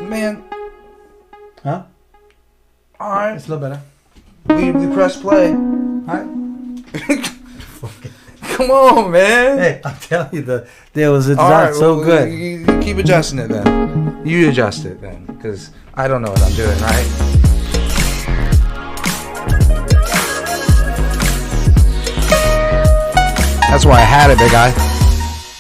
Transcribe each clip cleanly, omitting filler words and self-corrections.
man. Huh? All right. It's a little better. We press play. All right. Come on, man. Hey, I'm telling you, the deal was All right, so well, good. You keep adjusting it then. You adjust it then, because I don't know what I'm doing, right? That's why I had it, big guy.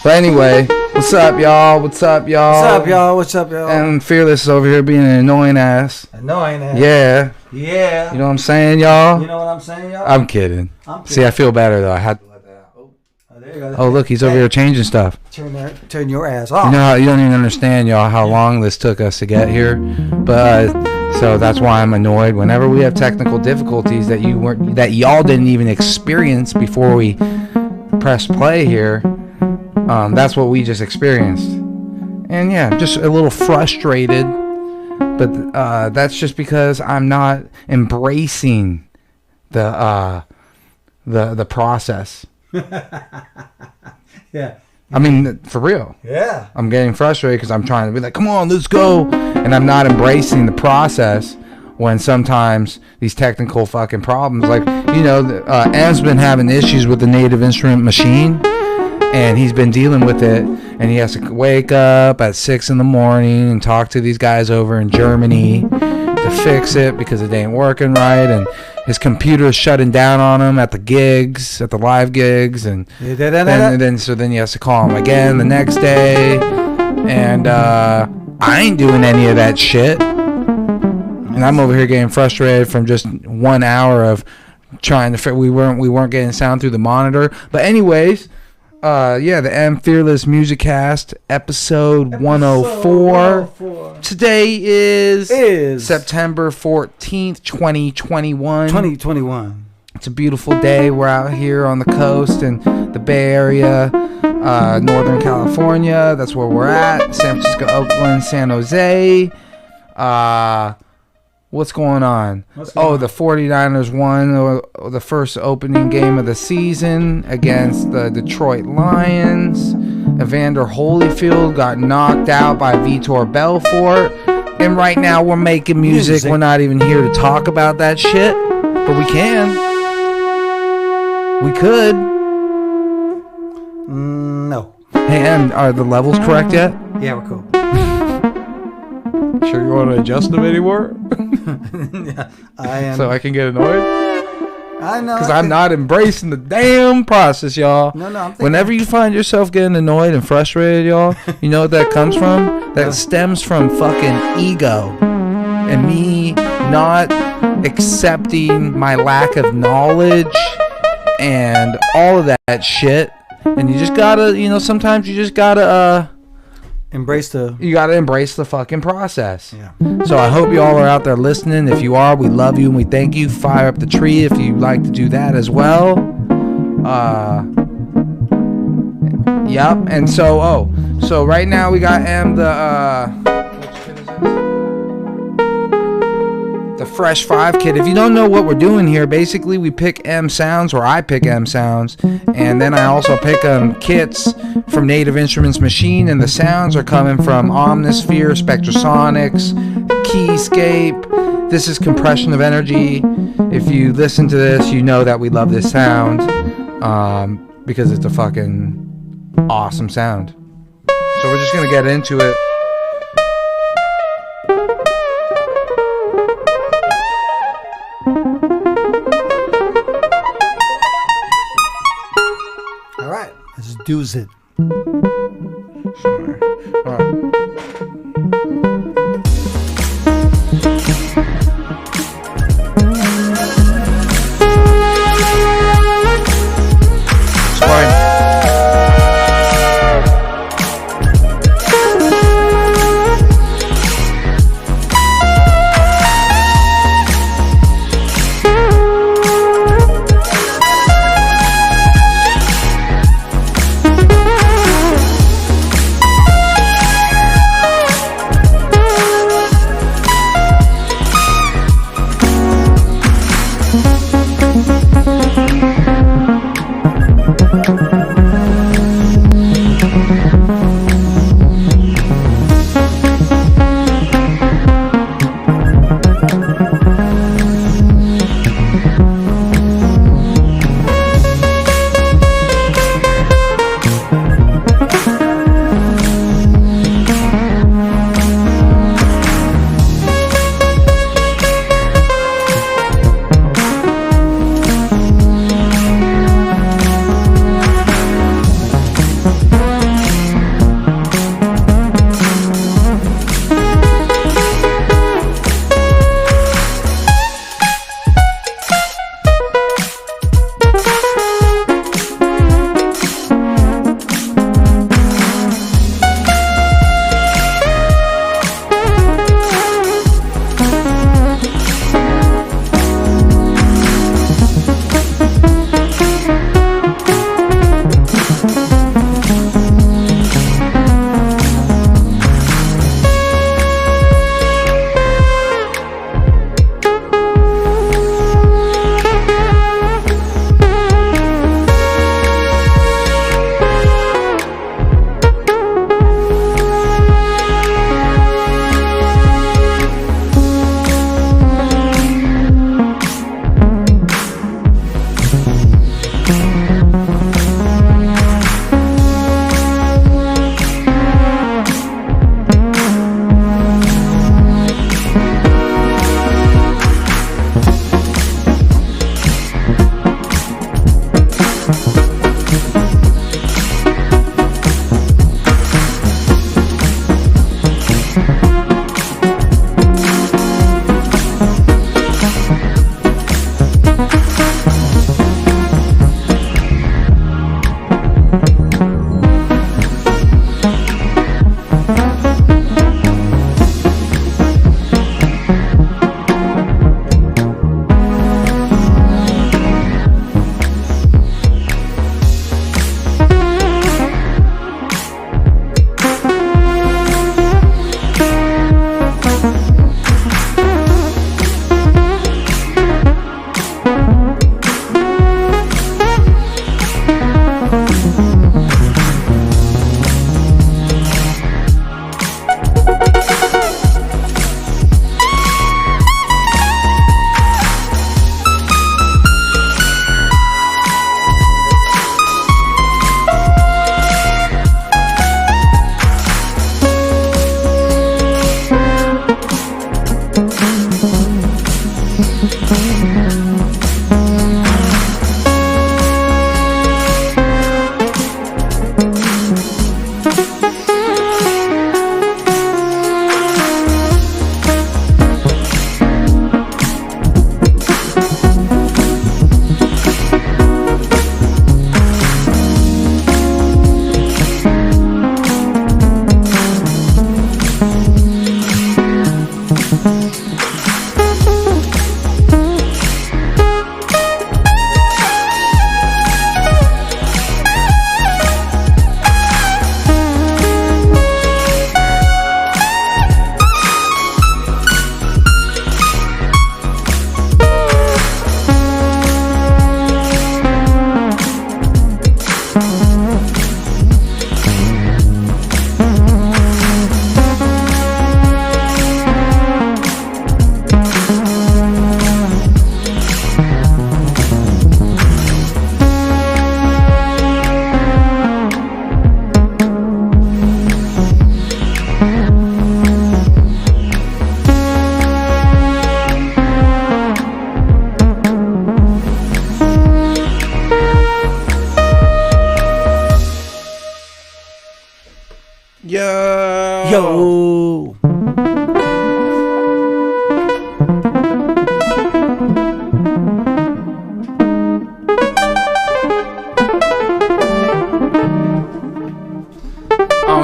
But anyway, what's up, y'all? What's up, y'all? What's up, y'all? What's up, y'all? And Fearless is over here being an annoying ass. Annoying ass. Yeah. Yeah. You know what I'm saying, y'all? You know what I'm saying, y'all? I'm kidding. See, I feel better, though. I had to let that out. Oh, there you go. Oh, look, he's over here changing stuff. Turn your ass off. You know, you don't even understand, y'all, how long this took us to get here. But so that's why I'm annoyed. Whenever we have technical difficulties that y'all didn't even experience before we pressed play here, that's what we just experienced. And yeah, just a little frustrated. But that's just because I'm not embracing the process. Yeah. I mean, for real. Yeah. I'm getting frustrated because I'm trying to be like, come on, let's go. And I'm not embracing the process when sometimes these technical fucking problems, like, you know, M's been having issues with the native instrument machine, and he's been dealing with it, and he has to wake up at 6 in the morning and talk to these guys over in Germany to fix it because it ain't working right, and his computer is shutting down on him at the gigs, at the live gigs, and then he has to call him again the next day, and I ain't doing any of that shit, and I'm over here getting frustrated from just 1 hour of trying to we weren't getting sound through the monitor. But anyways, yeah, the M Fearless MUSICAST episode 104. Today is September 14th, 2021. 2021. It's a beautiful day. We're out here on the coast in the Bay Area, Northern California. That's where we're at. San Francisco, Oakland, San Jose. What's going on? The 49ers won the first opening game of the season against the Detroit Lions. Evander Holyfield got knocked out by Vitor Belfort. And right now we're making music. We're not even here to talk about that shit. But we can. We could. No. Hey, and are the levels correct yet? Yeah, we're cool. Sure you want to adjust them anymore? Yeah, I am. So I can get annoyed? I know. Because I'm not embracing the damn process, y'all. No, I'm thinking. Whenever you find yourself getting annoyed and frustrated, y'all, you know what that comes from? That stems from fucking ego. And me not accepting my lack of knowledge and all of that shit. And you just gotta, sometimes you just gotta, you gotta embrace the fucking process. Yeah. So I hope you all are out there listening. If you are, we love you and we thank you. Fire up the tree if you like to do that as well. Yep. And so right now we got the Fresh 5 kit. If you don't know what we're doing here, basically we pick M sounds, or I pick M sounds, and then I also pick kits from Native Instruments Machine, and the sounds are coming from Omnisphere, Spectrasonics, Keyscape. This is compression of energy. If you listen to this, you know that we love this sound because it's a fucking awesome sound. So we're just gonna get into it. Let's do it. Sorry. All right. It's fine. On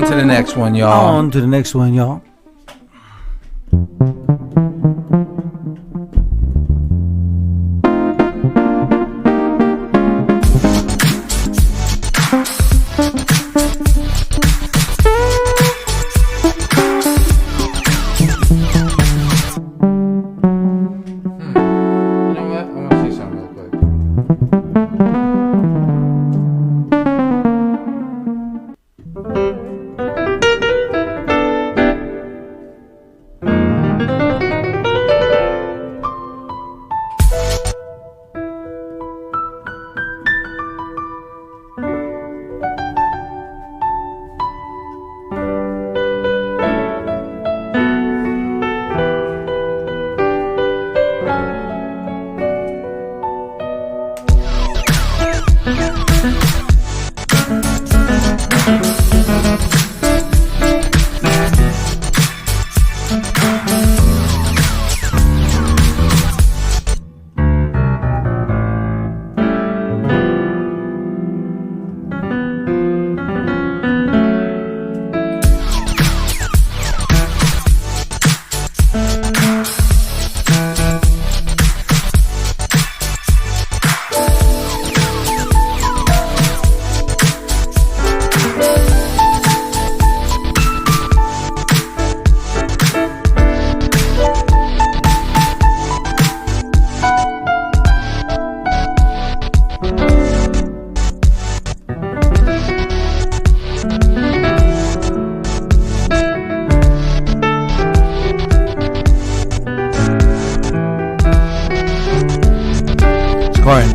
to the next one, y'all. On to the next one, y'all. You know what? I want to see something real quick. Scoring.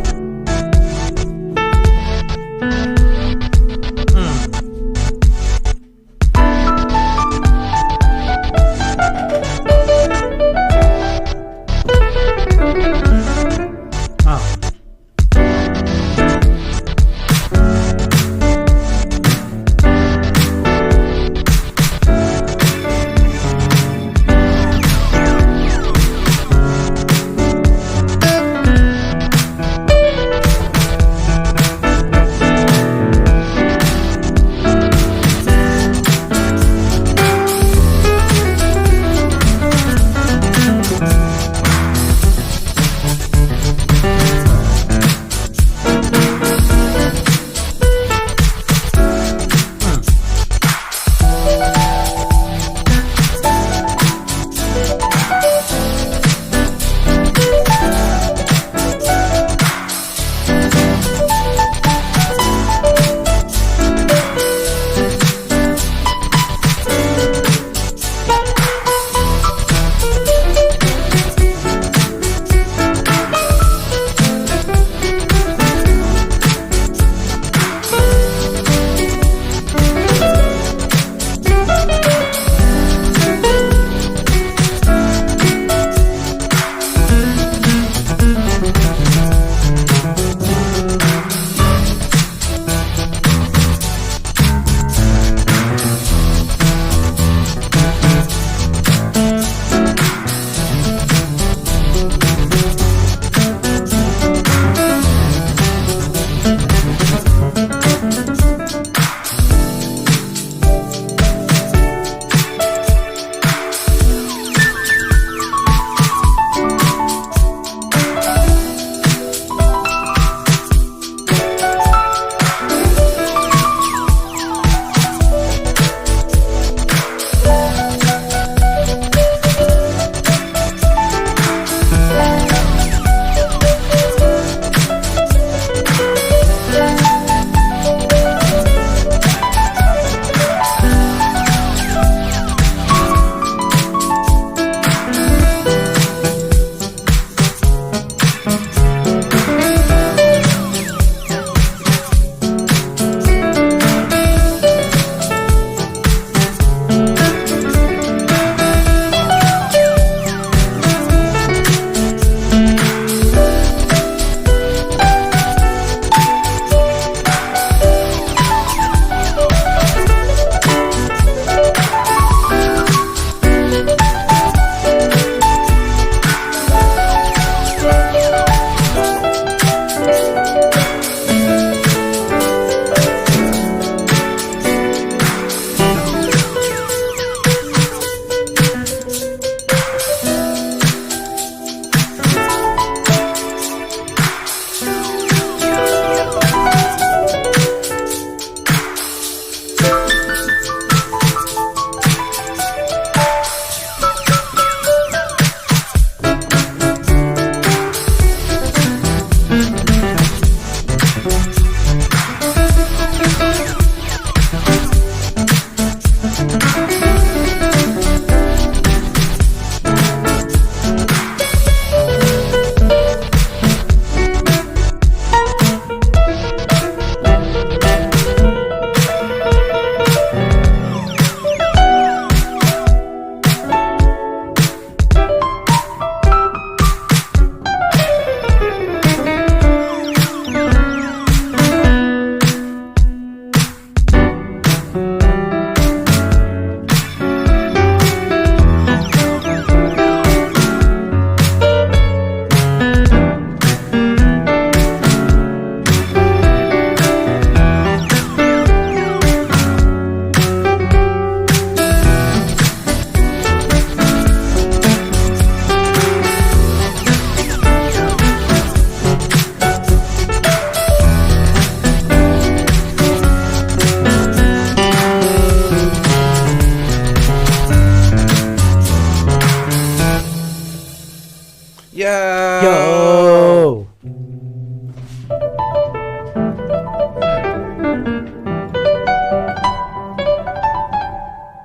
Yo.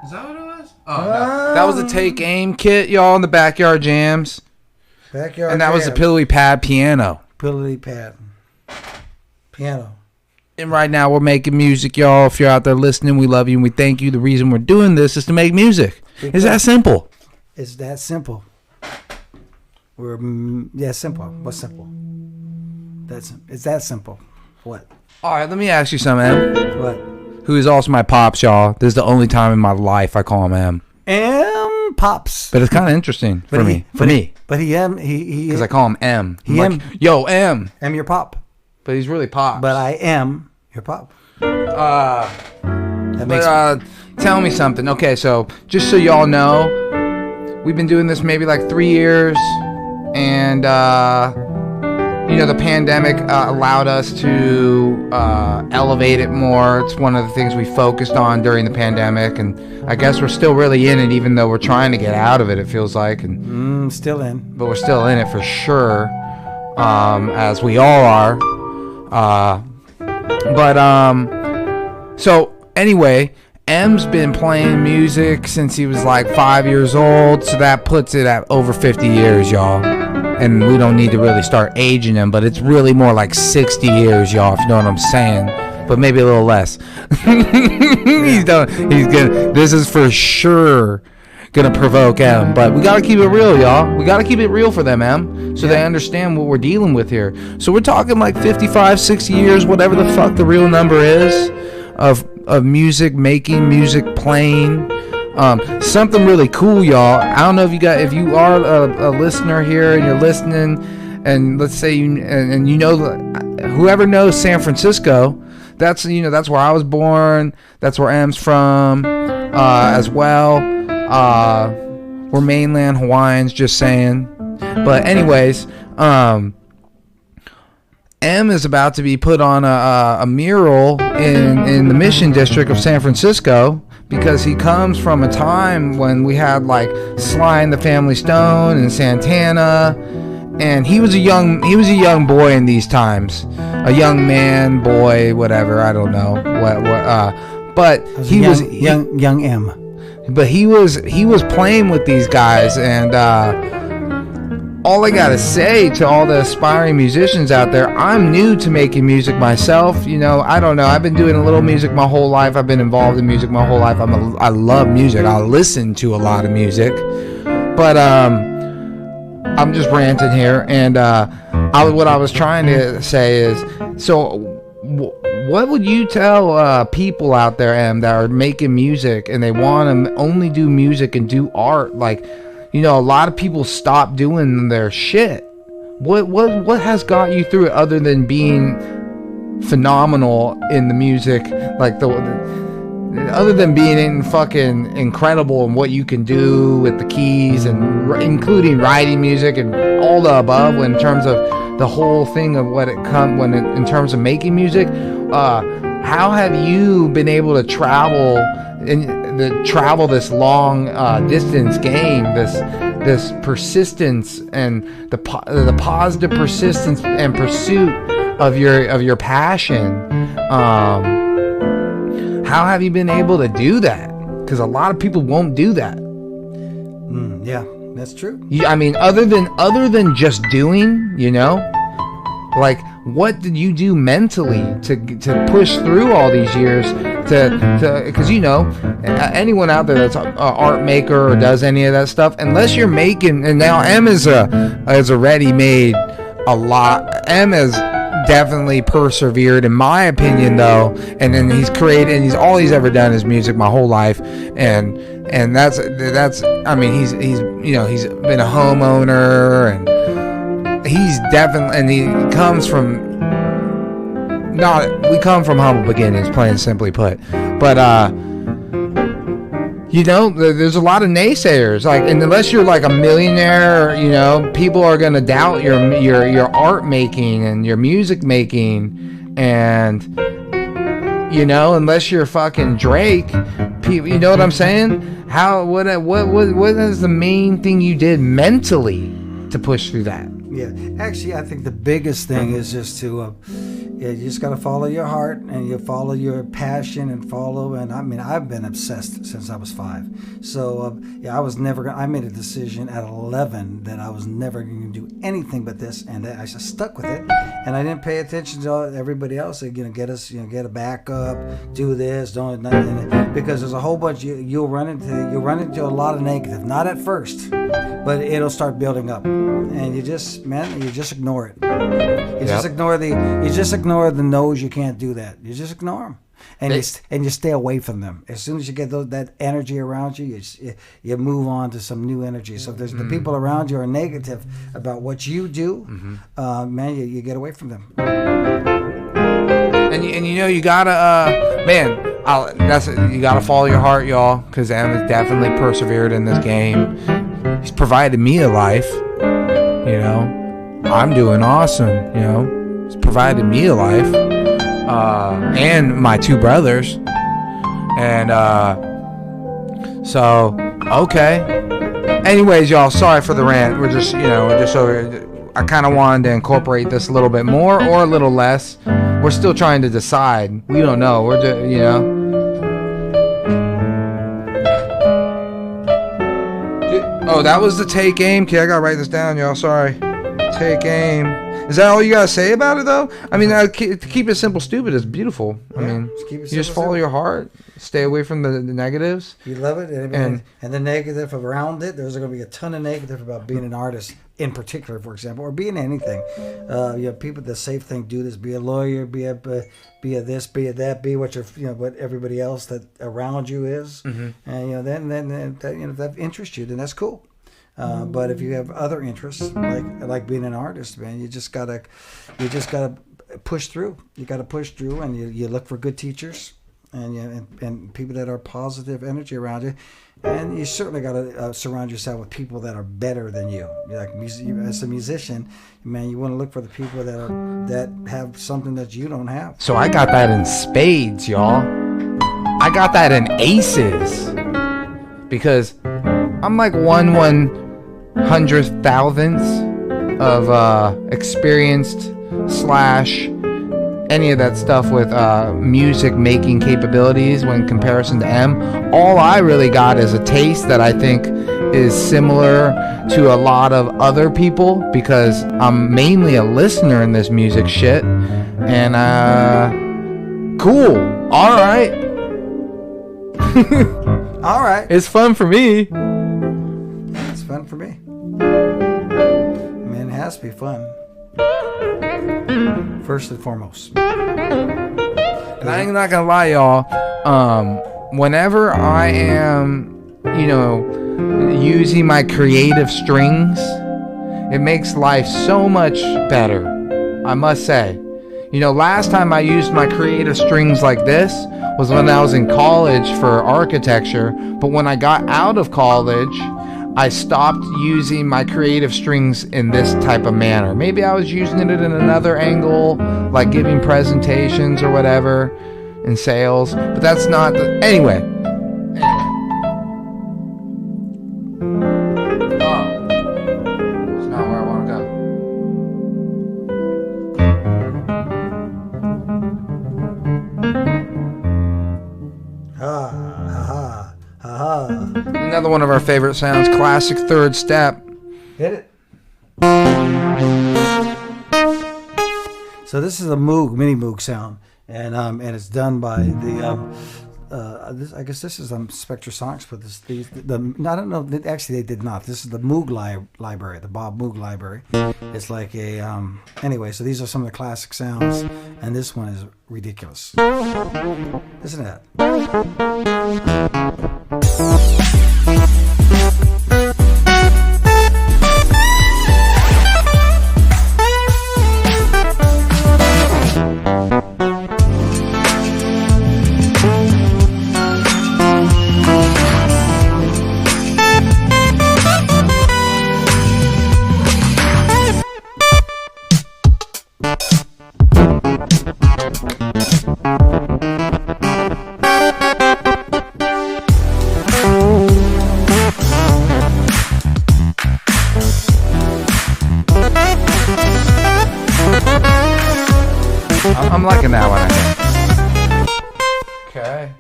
Is that what it was? Oh, no. That was the Take Aim kit, y'all, in the Backyard Jams. Backyard And that was the Jams. Pillowy Pad piano. Pillowy Pad. Piano. And right now we're making music, y'all. If you're out there listening, we love you and we thank you. The reason we're doing this is to make music. It's that simple. It's that simple. Simple. What's simple? It's that simple. What? All right, let me ask you something, Em. What? Who is also my pops, y'all. This is the only time in my life I call him M. M Pops. But it's kind of interesting for me. But he Because I call him M. I'm He like, M. yo, M. am your pop. But he's really Pops. But I am your pop. That makes tell me something. Okay, so just so y'all know, we've been doing this maybe like 3 years. And, the pandemic allowed us to elevate it more. It's one of the things we focused on during the pandemic. And I guess we're still really in it, even though we're trying to get out of it, it feels like. And still in. But we're still in it for sure, as we all are. So anyway, M's been playing music since he was like 5 years old, so that puts it at over 50 years, y'all. And we don't need to really start aging him, but it's really more like 60 years, y'all, if you know what I'm saying. But maybe a little less. This is for sure gonna provoke M, but we gotta keep it real, y'all. We gotta keep it real for them, M, so they understand what we're dealing with here. So we're talking like 55, 60 years, whatever the fuck the real number is, of music making, music playing. Something really cool, y'all. I don't know if you are a listener here and you're listening, and let's say whoever knows San Francisco, that's where I was born. That's where M's from, as well. We're mainland Hawaiians, just saying. But anyways, M is about to be put on a mural in the Mission District of San Francisco, because he comes from a time when we had like Sly and the Family Stone and Santana, and he was a young boy in these times, a young man, boy, whatever, I don't know but he was young M. But he was playing with these guys, and all I gotta say to all the aspiring musicians out there, I'm new to making music myself. I don't know. I've been doing a little music my whole life. I've been involved in music my whole life. I love music. I listen to a lot of music. But I'm just ranting here. And what I was trying to say is, so what would you tell people out there, Em, that are making music and they want to only do music and do art? Like, a lot of people stop doing their shit. What has got you through it other than being phenomenal in the music? Like other than being fucking incredible in what you can do with the keys and including writing music and all the above, in terms of the whole thing of what it in terms of making music. How have you been able to travel this long distance game, this persistence and the positive persistence and pursuit of your passion? How have you been able to do that? Because a lot of people won't do that. Yeah, that's true. I mean, other than just doing, like, what did you do mentally to push through all these years because anyone out there that's an art maker or does any of that stuff, unless you're making, and now M is already made a lot. M has definitely persevered, in my opinion, though, and then he's created, and all he's ever done is music my whole life, and that's I mean, he's been a homeowner, and he's definitely, and he comes from we come from humble beginnings, plain simply put. But there's a lot of naysayers, like, and unless you're like a millionaire, people are gonna doubt your art making and your music making, and unless you're fucking Drake, people, you know what I'm saying? What is the main thing you did mentally to push through that. Yeah, actually, I think the biggest thing is just to, you just got to follow your heart, and you follow your passion, and follow. And I mean, I've been obsessed since I was 5. So I was never. I made a decision at 11 that I was never going to do anything but this, and I just stuck with it. And I didn't pay attention to everybody else. Get us, get a backup, do this, don't, because there's a whole bunch. You'll run into a lot of negative. Not at first, but it'll start building up, and you just ignore it. You just ignore the no's. You can't do that. You just ignore them, and you stay away from them. As soon as you get that energy around you, you move on to some new energy. So if there's the people around you are negative about what you do, man, you get away from them. And you gotta you gotta follow your heart, y'all, because Em has definitely persevered in this game. He's provided me a life. I'm doing awesome. He's provided me a life, and my 2 brothers, and so okay. Anyways, y'all, sorry for the rant. We're just over. I kind of wanted to incorporate this a little bit more or a little less. We're still trying to decide. We don't know. We're just, Oh, that was the take aim. Okay, I gotta write this down, y'all. Sorry. Take aim. Is that all you gotta say about it, though? I mean, to keep it simple, stupid is beautiful. I mean, you just follow your heart. Stay away from the negatives. You love it, and the negative around it. There's going to be a ton of negative about being an artist, in particular, for example, or being anything. People, the safe thing, do this. Be a lawyer. Be a this. Be a that. Be what what everybody else that around you is. Mm-hmm. And then if that interests you, then that's cool. But if you have other interests, like being an artist, man, you just gotta push through. You gotta push through, and you look for good teachers, and people that are positive energy around you, and you certainly gotta surround yourself with people that are better than you. As a musician, man, you want to look for the people that have something that you don't have. So I got that in spades, y'all. I got that in aces, because I'm like 1/100,000th of experienced / any of that stuff with music making capabilities when comparison to M. All I really got is a taste that I think is similar to a lot of other people, because I'm mainly a listener in this music shit. And cool. All right. All right. It's fun for me. It's fun for me. I mean, it has to be fun. First and foremost. And I'm not gonna lie, y'all. Whenever I am, using my creative strings, it makes life so much better. I must say. Last time I used my creative strings like this was when I was in college for architecture. But when I got out of college, I stopped using my creative strings in this type of manner. Maybe I was using it in another angle, like giving presentations or whatever in sales, but that's not anyway. Oh, it's not where I want to go. Another one of our favorite sounds, classic third step. Hit it. So this is a Moog, mini Moog sound, and it's done by the I guess this is Spectrasonics, but I don't know. Actually, they did not. This is the Moog library, the Bob Moog library. It's like a anyway. So these are some of the classic sounds, and this one is ridiculous. Isn't it? I'm liking that one, I think. Okay.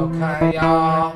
Okay, y'all.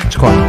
It's quiet.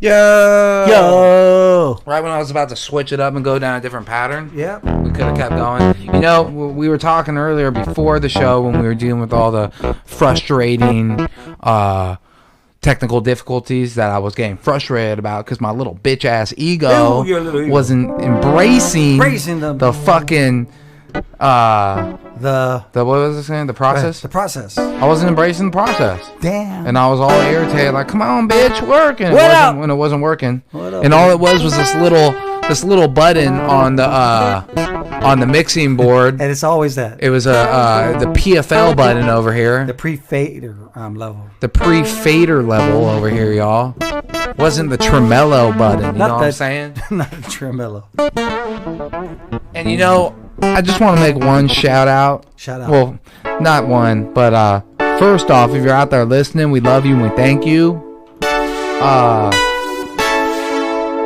Yo. Right when I was about to switch it up and go down a different pattern. Yeah. We could have kept going. You know, we were talking earlier before the show when we were dealing with all the frustrating technical difficulties that I was getting frustrated about because my little bitch ass ego wasn't embracing the fucking the what was it saying? The process? The process. I wasn't embracing the process. Damn. And I was all irritated, like, come on, bitch, work. And when it wasn't working. And all it was this little button on the mixing board. And it's always that. It was the PFL button over here. The pre-fader level. The pre-fader level over here, y'all. Wasn't the tremolo button, you know what I'm saying? Not the tremolo. And you know, I just want to make one shout out. Well, not one, but first off, if you're out there listening, we love you and we thank you.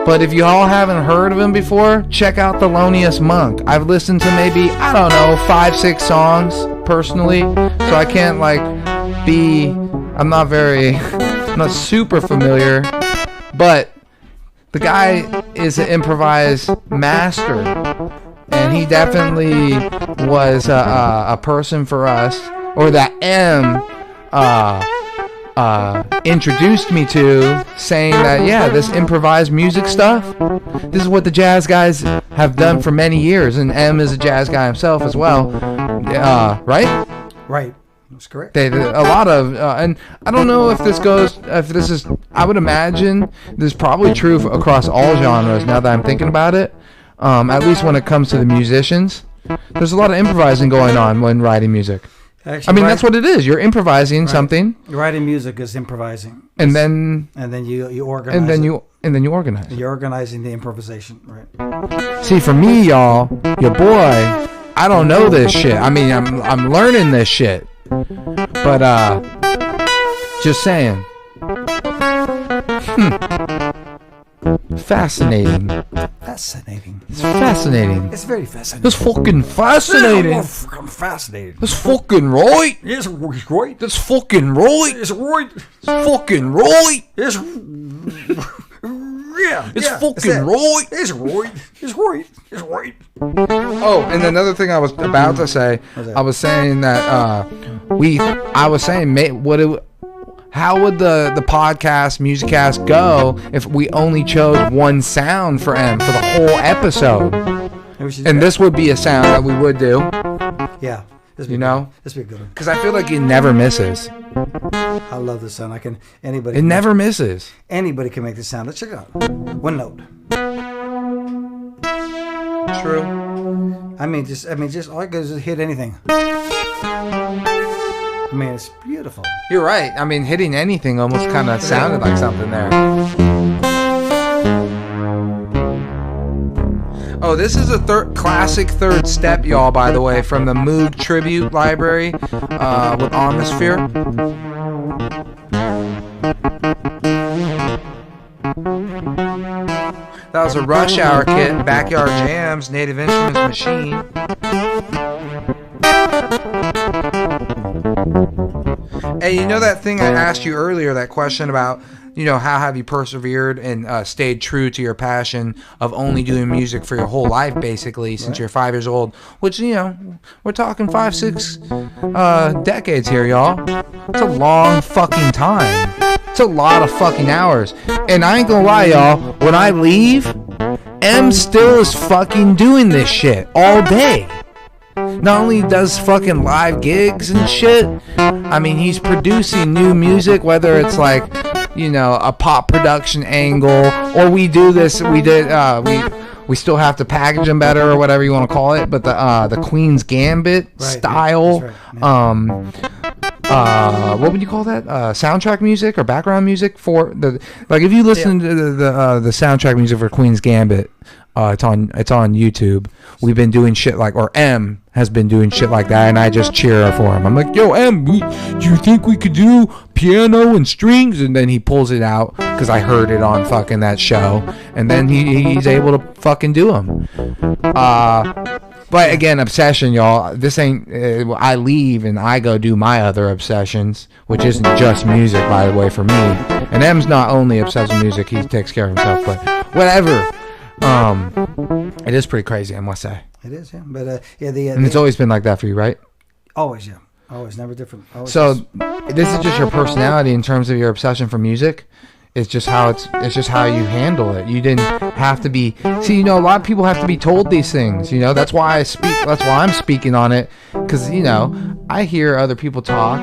But if you all haven't heard of him before, check out Thelonious Monk. I've listened to maybe, I don't know, 5-6 songs personally, so I can't I'm not super familiar, but the guy is an improvised master, and he definitely was a person for us, or that introduced me to, saying that, yeah, this improvised music stuff, this is what the jazz guys have done for many years, and M is a jazz guy himself as well, right? Right. That's correct. They a lot of, and I don't know if this is, I would imagine this is probably true across all genres now that I'm thinking about it, at least when it comes to the musicians. There's a lot of improvising going on when writing music. Actually, I mean, that's what it is. You're improvising something. Writing music is improvising. And then you organize. And then you organize. You're organizing the improvisation, right? See, for me, y'all, your boy, I don't know this shit. I mean, I'm learning this shit. But just saying. Fascinating. It's fascinating. It's very fascinating. It's fucking fascinating. I'm fascinated. That's fucking right. Yes, it's right. That's fucking right. It's right. It's fucking right. It's yeah. It's fucking right. It's right. It's right. It's right. Oh, and another thing I was about to say, I was saying that how would the podcast, MUSICAST go if we only chose one sound for M for the whole episode? And this would be a sound that we would do. Yeah. You know? This would be a good one. Because I feel like it never misses. I love this sound. It never misses. Anybody can make this sound. Let's check it out. One note. True. I mean, just all I goes is hit anything. I mean, it's beautiful. You're right. I mean, hitting anything almost kind of sounded like something there. Oh, this is a classic third step, y'all, by the way, from the Moog Tribute Library with Omnisphere. That was a Rush Hour kit, Backyard Jams, Native Instruments Machine. Hey, you know that thing I asked you earlier, that question about, you know, how have you persevered and stayed true to your passion of only doing music for your whole life, basically, since you're 5 years old, which, you know, we're talking 5-6 decades here, y'all. It's a long fucking time. It's a lot of fucking hours. And I ain't gonna lie, y'all, when I leave, M still is fucking doing this shit all day. Not only does fucking live gigs and shit, I mean, he's producing new music, whether it's like, you know, a pop production angle, or we still have to package them better, or whatever you want to call it, but the Queen's Gambit style, what would you call that? Soundtrack music or background music for the, like, if you listen to the soundtrack music for Queen's Gambit, it's on YouTube. We've been doing shit like, or M has been doing shit like that, and I just cheer for him. I'm like, yo, M, do you think we could do piano and strings? And then he pulls it out because I heard it on fucking that show, and then he's able to fucking do them. But again, obsession, y'all. This ain't. I leave and I go do my other obsessions, which isn't just music, by the way, for me. And M's not only obsessed with music; he takes care of himself. But whatever. It is pretty crazy, I must say. It is, yeah. But and it's always been like that for you, right? Always, yeah. Always, never different. Always so this is just your personality in terms of your obsession for music. It's just how it's just how you handle it. You didn't have to be. See, a lot of people have to be told these things. That's why I speak. That's why I'm speaking on it. Because I hear other people talk.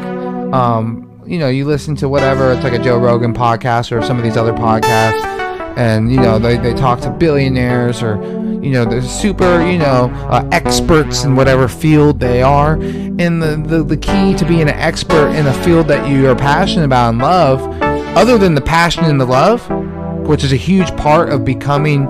You listen to whatever. It's like a Joe Rogan podcast or some of these other podcasts, and they talk to billionaires or they're super experts in whatever field they are. And the key to being an expert in a field that you are passionate about and love, other than the passion and the love, which is a huge part of becoming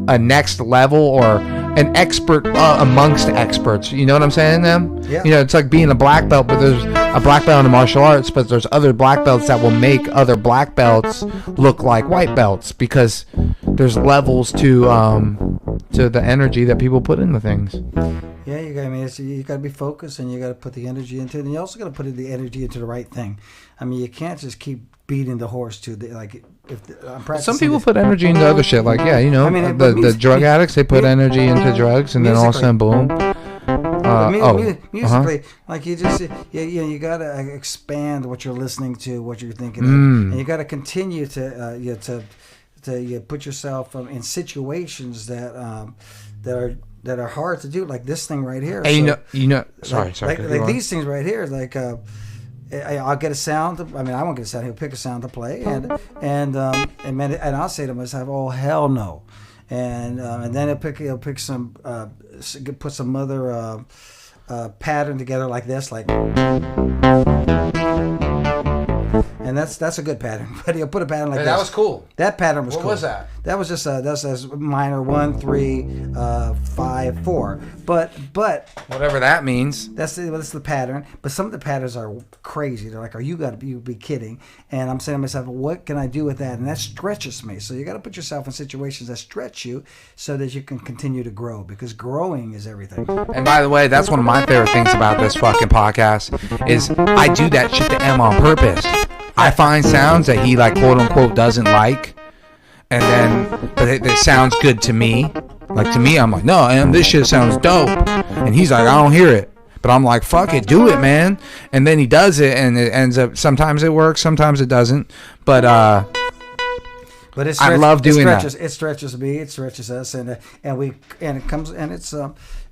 a next level or an expert amongst experts. You know what I'm saying, them? Yeah. It's like being a black belt, but there's a black belt in martial arts, but there's other black belts that will make other black belts look like white belts because there's levels to the energy that people put into things. Yeah, you got to be focused, and you got to put the energy into it, and you also got to put the energy into the right thing. You can't just keep beating the horse to the I'm practicing. Some people put energy into other shit, like the drug addicts, they put energy into drugs, and then all of a sudden, boom. Musically, like you just you got to expand what you're listening to, what you're thinking of, and you got to continue to put yourself in situations that are hard to do, like this thing right here. Hey, sorry. Like these things right here, like. I'll get a sound. I won't get a sound. He'll pick a sound to play, and I'll say to myself, "Oh hell no!" And then he'll pick some, put some other pattern together like this, like. And that's a good pattern, but he'll put a pattern like this. That was cool. That pattern was cool. What was that? That was just that's minor 1, 3, 5, 4. But whatever that means. That's the pattern. But some of the patterns are crazy. They're like, you be kidding? And I'm saying to myself, what can I do with that? And that stretches me. So you got to put yourself in situations that stretch you so that you can continue to grow, because growing is everything. And by the way, that's one of my favorite things about this fucking podcast is I do that shit to M on purpose. I find sounds that he quote unquote doesn't like, and then but it sounds good to me. Like to me, I'm like, no, and this shit sounds dope, and he's like, I don't hear it, but I'm like, fuck it, do it, man. And then he does it, and it ends up. Sometimes it works, sometimes it doesn't. But I love doing that. It stretches me, it stretches us, and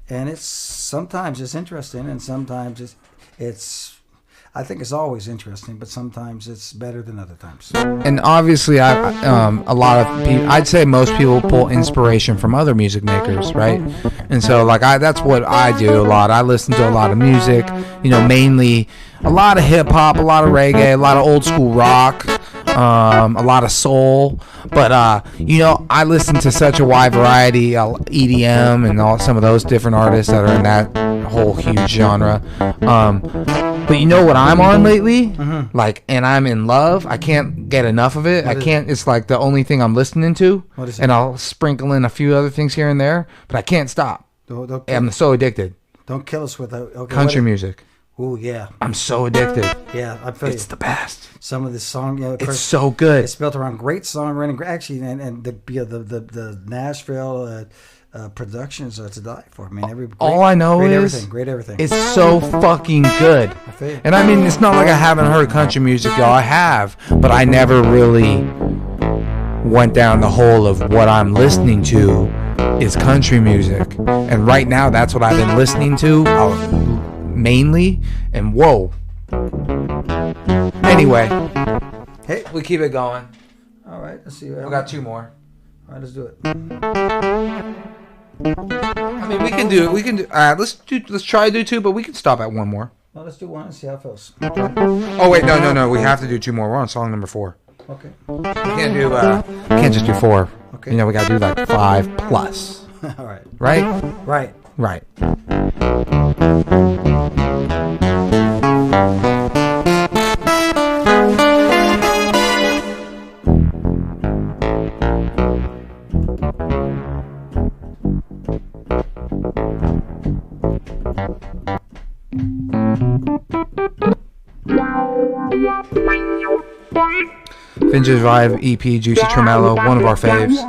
it's sometimes it's interesting, and sometimes it's. I think it's always interesting, but sometimes it's better than other times. And obviously, a lot of people, I'd say most people pull inspiration from other music makers, right? And so, that's what I do a lot. I listen to a lot of music, mainly a lot of hip hop, a lot of reggae, a lot of old school rock, a lot of soul. But I listen to such a wide variety, EDM, and some of those different artists that are in that whole huge genre. But you know what I'm on lately? Mm-hmm. And I'm in love. I can't get enough of it. It's like the only thing I'm listening to. What is it? And I'll sprinkle in a few other things here and there, but I can't stop. I'm so addicted. Don't kill us with country music. Oh yeah. I'm so addicted. Yeah, I feel it's the best. Some of the song, it's so good. It's built around great songwriting. Actually, and the Nashville. Productions are to die for. All I know is great everything. It's so fucking good. And it's not like I haven't heard country music, y'all. I have, but I never really went down the hole of what I'm listening to is country music. And right now, that's what I've been listening to mainly. And whoa. Anyway, hey, we keep it going. All right, let's see. We got 2 more. All right, let's do it. We can do. Let's try to do 2, but we can stop at 1 more. Well, let's do 1 and see how it feels. Oh wait, no. We have to do 2 more. We're on song number 4. Okay. We can't do. Can't just do 4. Okay. We got to do 5 plus. All right. Right. Right. Binges Vibe EP, Juicy Tremello, one of our faves.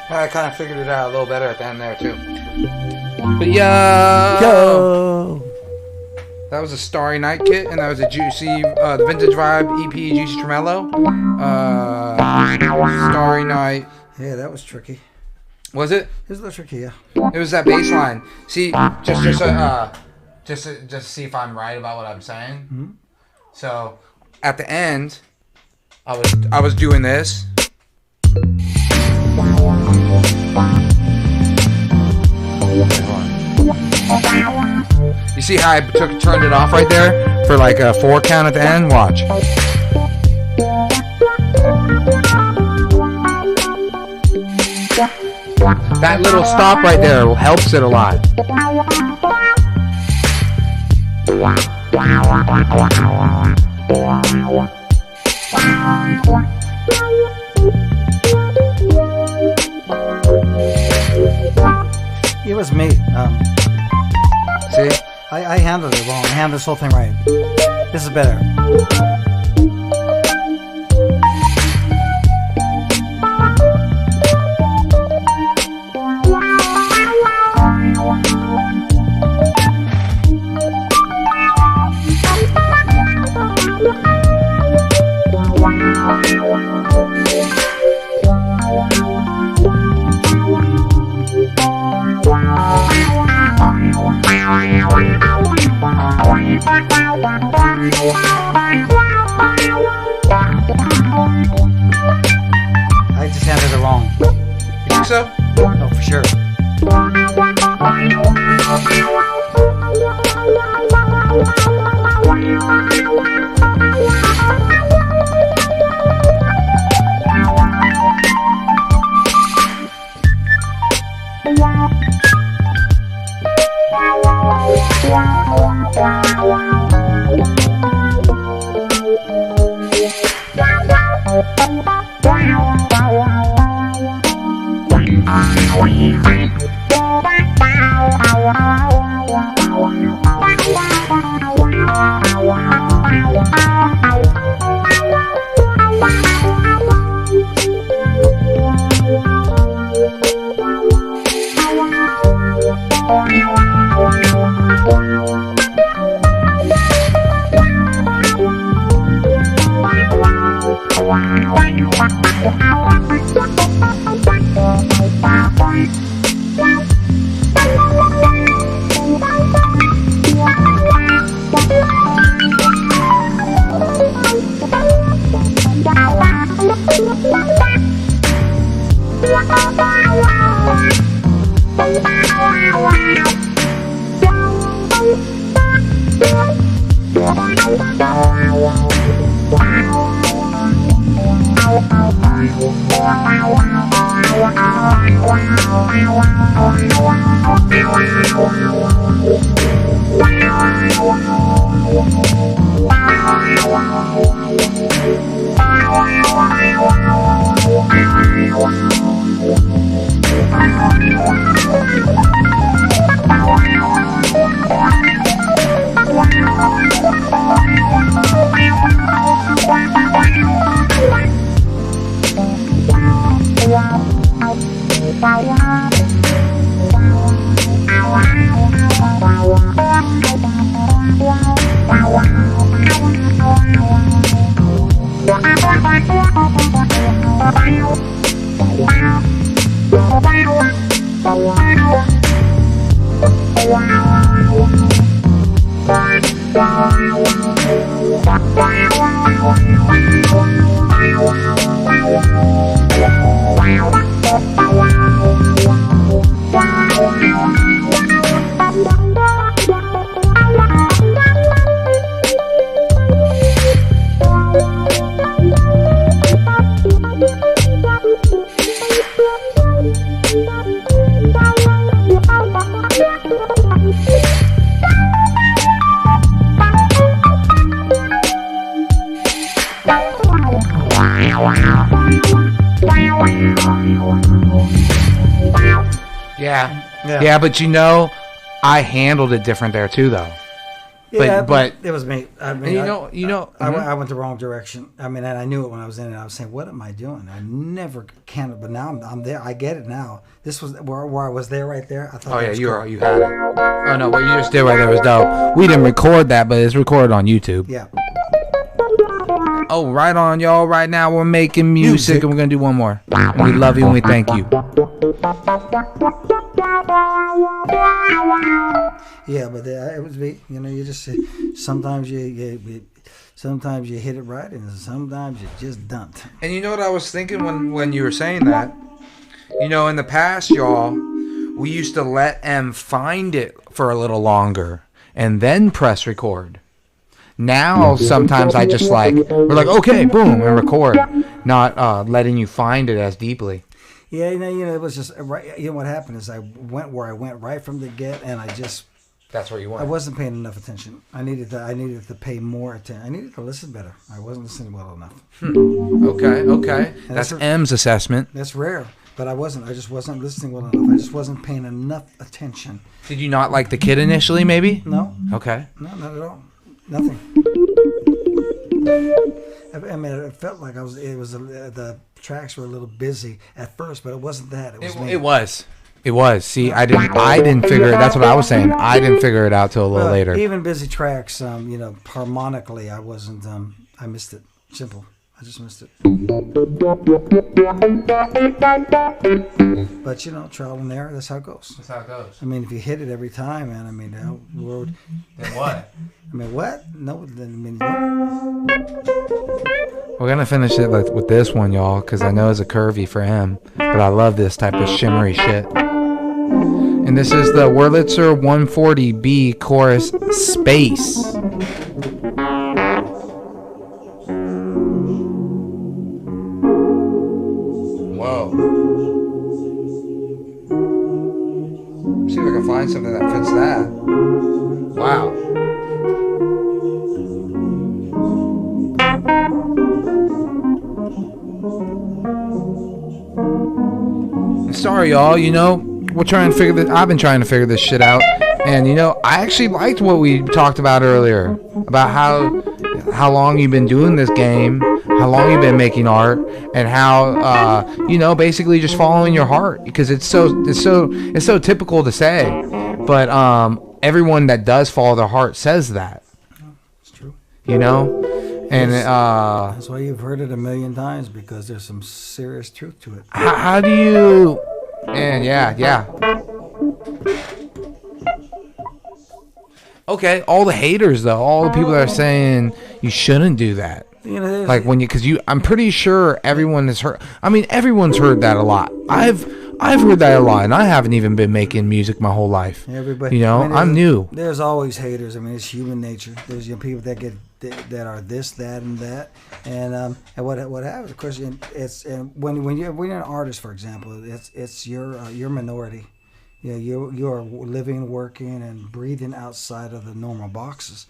I kind of figured it out a little better at the end there too. But yo, that was a Starry Night kit, and that was a Juicy, the Vintage Vibe EP, Juicy Tremello. Starry Night. Yeah, that was tricky. Was it? It was a little tricky, yeah. It was that bass line. See, just to see if I'm right about what I'm saying. Mm-hmm. So, at the end, I was doing this. You see how I turned it off right there for like a 4 count at the end? Watch. That little stop right there helps it a lot. It was me. See? I handled it wrong. I handled this whole thing right. This is better. I just handled it wrong. You think so? Oh, for sure. Yeah, but you know, I handled it different there too, though. Yeah, but it was me. I mean, I I went the wrong direction. I mean, and I knew it when I was in it. I was saying, "What am I doing?" I never can, but now I'm there. I get it now. This was where I was there, right there. I thought. Oh yeah, you had it. Oh no, what you just did right there was dope. We didn't record that, but it's recorded on YouTube. Yeah. Oh, right on, y'all. Right now we're making music, and we're gonna do one more. And we love you and we thank you. Yeah, but it was me. You know, you just sometimes you hit it right, and sometimes you just don't. And you know what I was thinking when you were saying that? You know, in the past, y'all, we used to let M find it for a little longer and then press record. Now, sometimes I just we're like, okay, boom, and record, not letting you find it as deeply. Yeah, you know, it was just right. You know what happened is I went where I went right from the get, and I just. That's where you went. I wasn't paying enough attention. I needed to pay more attention. I needed to listen better. I wasn't listening well enough. Okay. That's M's assessment. That's rare, but I wasn't. I just wasn't listening well enough. I just wasn't paying enough attention. Did you not like the kid initially, maybe? No. Okay. No, not at all. Nothing. I mean, it felt like the tracks were a little busy at first, but it wasn't that. It was. See, I didn't figure it. That's what I was saying. I didn't figure it out till a little later. Even busy tracks, you know, harmonically, I wasn't. I missed it. Simple. I just missed it. But you know, trial and error. That's how it goes. That's how it goes. I mean, if you hit it every time, man. I mean, Lord. Then what? I mean, what? No. Then I mean. We're gonna finish it with this one, y'all, because I know it's a curvy for him, but I love this type of shimmery shit. And this is the Wurlitzer 140B chorus Space. Whoa. See if I can find something that fits that. Wow. Sorry, y'all. You know, we're trying to figure this. I've been trying to figure this shit out, and you know, I actually liked what we talked about earlier about how long you've been doing this game, how long you've been making art, and how you know, basically just following your heart, because it's so typical to say, but everyone that does follow their heart says that. It's true. You know. And that's why you've heard it a million times, because there's some serious truth to it. How do you? And yeah. Okay, all the haters though, all the people that are saying you shouldn't do that. You know, like I'm pretty sure everyone has heard. I mean, everyone's heard that a lot. I've heard that a lot, and I haven't even been making music my whole life. Everybody, you know, I'm new. There's always haters. I mean, it's human nature. There's people that get that are this, that, and that, and what happens, of course, it's when you're an artist, for example, it's your minority. You know, you are living, working, and breathing outside of the normal boxes,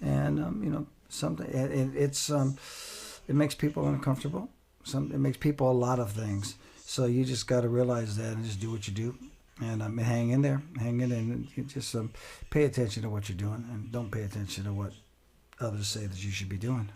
and you know, something it makes people uncomfortable. It makes people a lot of things. So you just got to realize that and just do what you do, and hang in there, and you just pay attention to what you're doing, and don't pay attention to what others say that you should be doing.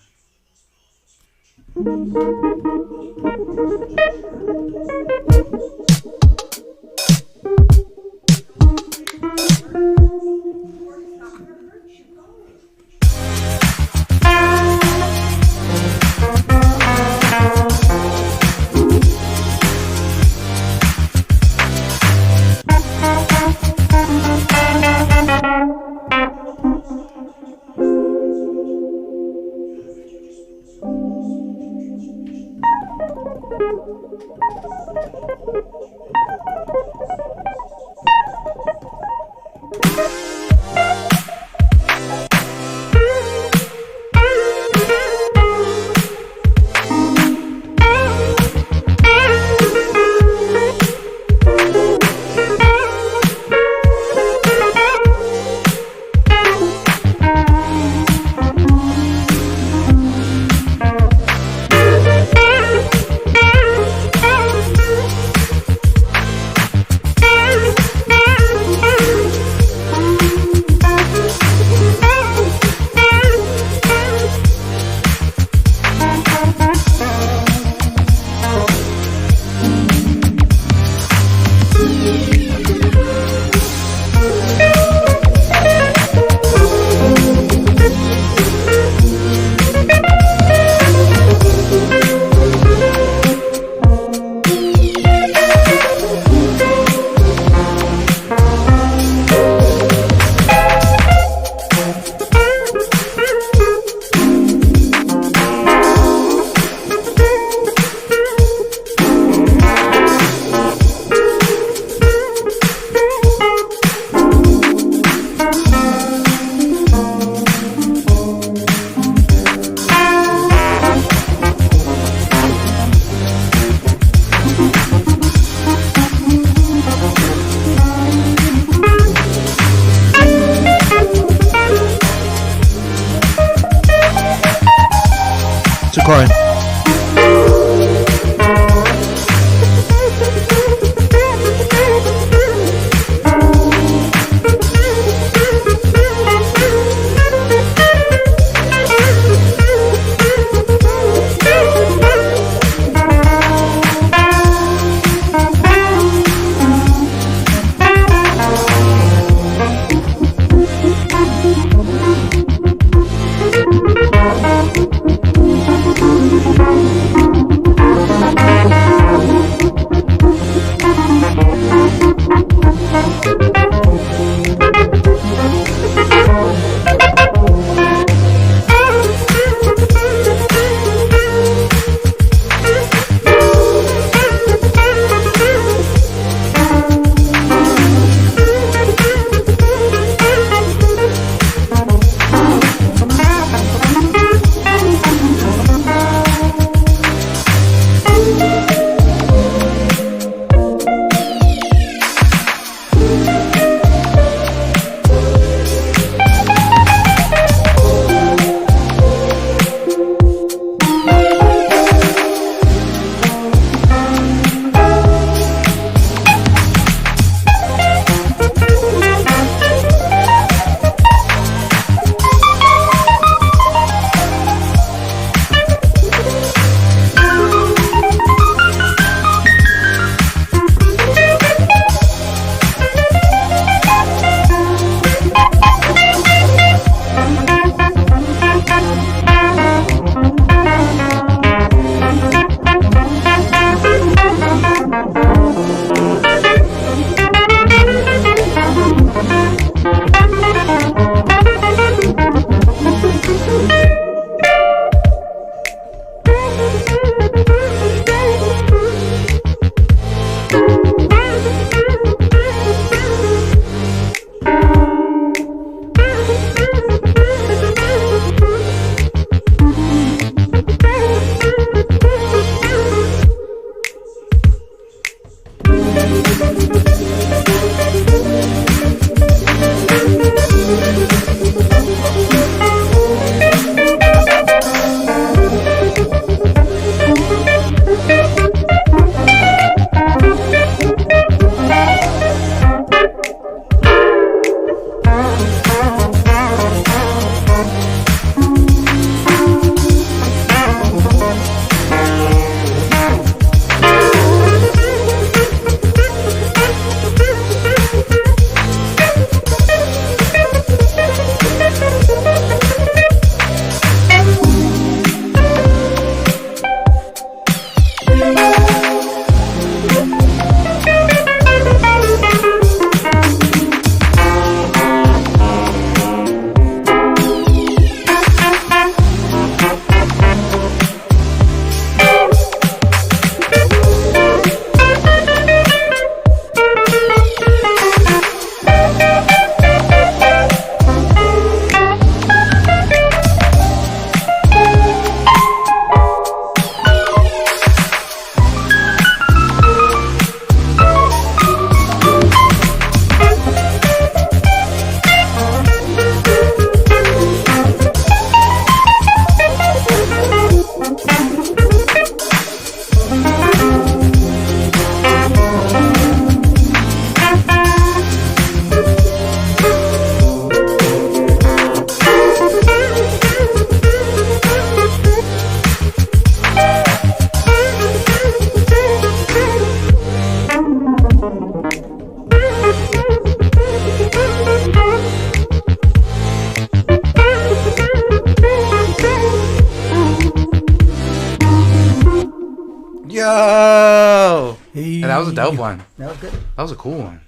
Yo! And that was a dope one. That was good. That was a cool one.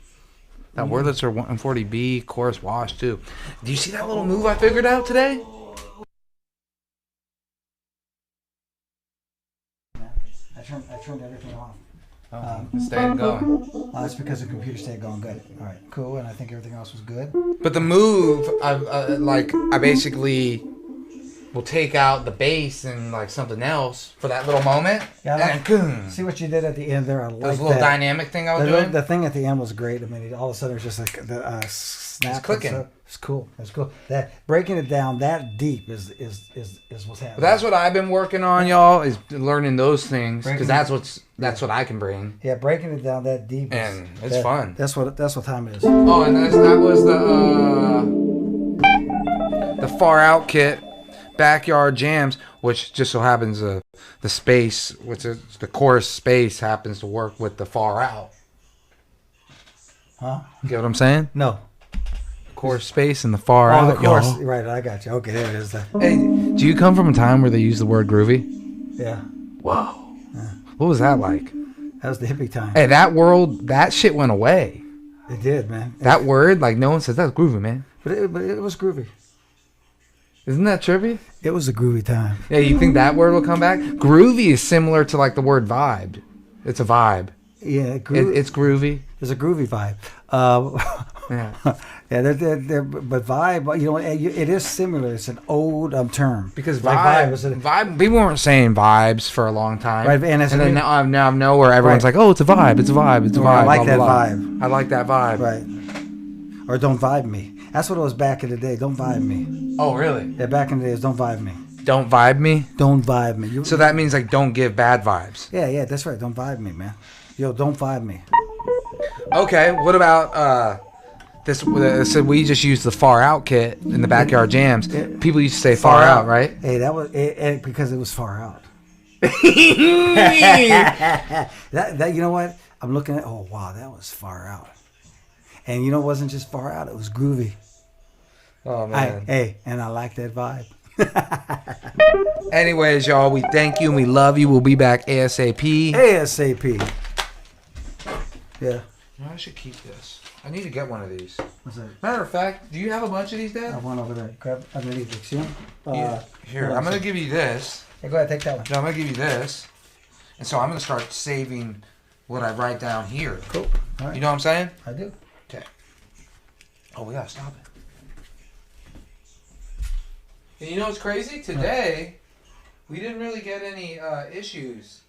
That Wurlitzer 140B chorus wash too. Do you see that little move I figured out today? I turned everything off. It's staying going. That's because the computer stayed going good. All right, cool. And I think everything else was good. But the move, I basically will take out the bass and like something else for that little moment. Yeah, and boom. See what you did at the end there. I like This little dynamic thing I was doing. The thing at the end was great. I mean, all of a sudden it was just like the snap. It's clicking. It's cool. It's cool. That breaking it down that deep is what's happening. But that's what I've been working on, y'all. Is learning those things because that's what I can bring. Yeah, breaking it down that deep. And it's fun. That's what time it is. Oh, and that was the Far Out kit. Backyard Jams, which just so happens the space, which is the chorus space, happens to work with the Far Out. Huh? You get what I'm saying? No. Chorus space and the Far Out. Oh, the chorus. Y'all. Right, I got you. Okay, there it is. Hey, do you come from a time where they used the word groovy? Yeah. Whoa. Yeah. What was that like? That was the hippie time. Hey, that shit went away. It did, man. That word, like no one says that's groovy, man. But it was groovy. Isn't that trippy? It was a groovy time. Yeah, you think that word will come back? Groovy is similar to like the word vibe. It's a vibe. Yeah, it's groovy. There's a groovy vibe. Yeah. Yeah, but vibe, you know, it is similar. It's an old term. Because vibe, people weren't saying vibes for a long time. Right, and then now I know where everyone's like, oh, it's a vibe, it's a vibe, it's a vibe. I like blah, that blah, vibe. I like that vibe. Right. Or don't vibe me. That's what it was back in the day. Don't vibe me. Oh, really? Yeah, back in the days, don't vibe me. Don't vibe me? Don't vibe me. So that means like don't give bad vibes. Yeah, that's right. Don't vibe me, man. Yo, don't vibe me. Okay, what about this? So we just used the Far Out kit in the Backyard Jams. People used to say far out, right? Hey, that was because it was far out. that you know what? I'm looking at. Oh wow, that was far out. And you know, it wasn't just far out. It was groovy. Oh man. And I like that vibe. Anyways, y'all, we thank you and we love you. We'll be back ASAP. ASAP. Yeah. I should keep this. I need to get one of these. What's that? Matter of fact, do you have a bunch of these, Dad? I have one over there. Grab underneath the see him? Yeah. Here, I'm going to give you this. Hey, go ahead, take that one. No, I'm going to give you this. And so I'm going to start saving what I write down here. Cool. All right. You know what I'm saying? I do. Okay. Oh, we got to stop it. And you know what's crazy? Today, we didn't really get any issues